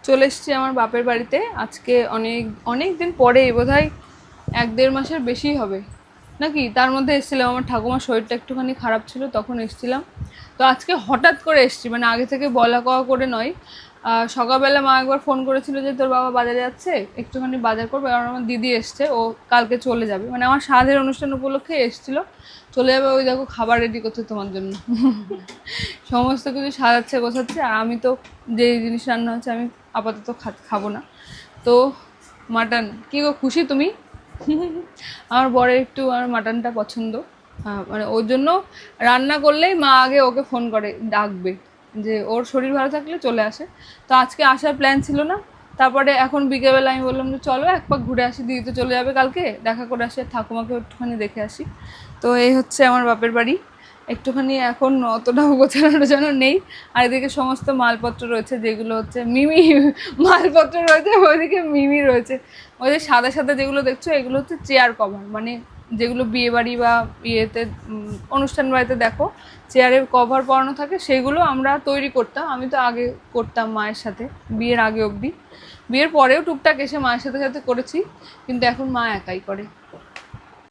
চলে এসেছি আমার বাপের বাড়িতে আজকে অনেক অনেক দিন পরে, বোধহয় 1-1.5 মাসের বেশি হবে নাকি। তার মধ্যে এসেছিলাম, আমার ঠাকুমার শরীরটা একটুখানি খারাপ ছিল, তখন এসেছিলাম। তো আজকে হঠাৎ করে এসেছি, মানে আগে থেকে বলা কওয়া করে নয়। সকালবেলা মা একবার ফোন করেছিল যে তোর বাবা বাজারে যাচ্ছে, একটুখানি বাজার করবে, কারণ আমার দিদি এসছে, ও কালকে চলে যাবে, মানে আমার সাধের অনুষ্ঠান উপলক্ষে এসেছিলো। চলে যাবে, ওই দেখো খাবার রেডি করছে তোমার জন্য। সমস্ত কিছু সাজাচ্ছে গোছাচ্ছে, আর আমি তো যেই জিনিস রান্না হচ্ছে আমি আপাতত খাবো না। তো মাটন, কী গো খুশি তুমি? আমার বরের একটু আমার মাটনটা পছন্দ, মানে ওর জন্য রান্না করলেই মা আগে ওকে ফোন করে, ডাকবে যে ওর শরীর ভালো থাকলে চলে আসে। তো আজকে আসার প্ল্যান ছিল না, তারপরে এখন বিকেলবেলা আমি বললাম যে চলো এক পাক ঘুরে আসি, দিদি তো চলে যাবে কালকে, দেখা করে আসি, আর ঠাকুমাকে একটুখানি দেখে আসি। তো এই হচ্ছে আমার বাপের বাড়ি। একটুখানি এখন অতটাও গোছানোর জন্য নেই, আর এদিকে সমস্ত মালপত্র রয়েছে, যেগুলো হচ্ছে মিমি মালপত্র রয়েছে, ওইদিকে মিমি রয়েছে। ওই যে সাদা সাদা যেগুলো দেখছো, এগুলো হচ্ছে চেয়ার কভার, মানে যেগুলো বিয়ে বাড়ি বা ইয়েতে অনুষ্ঠান বাড়িতে দেখো চেয়ারের কভার পরানো থাকে, সেগুলো আমরা তৈরি করতাম। আমি তো আগে করতাম মায়ের সাথে, বিয়ের আগে অবধি। বিয়ের পরেও টুকটাক এসে মায়ের সাথে সাথে করেছি, কিন্তু এখন মা একাই করে।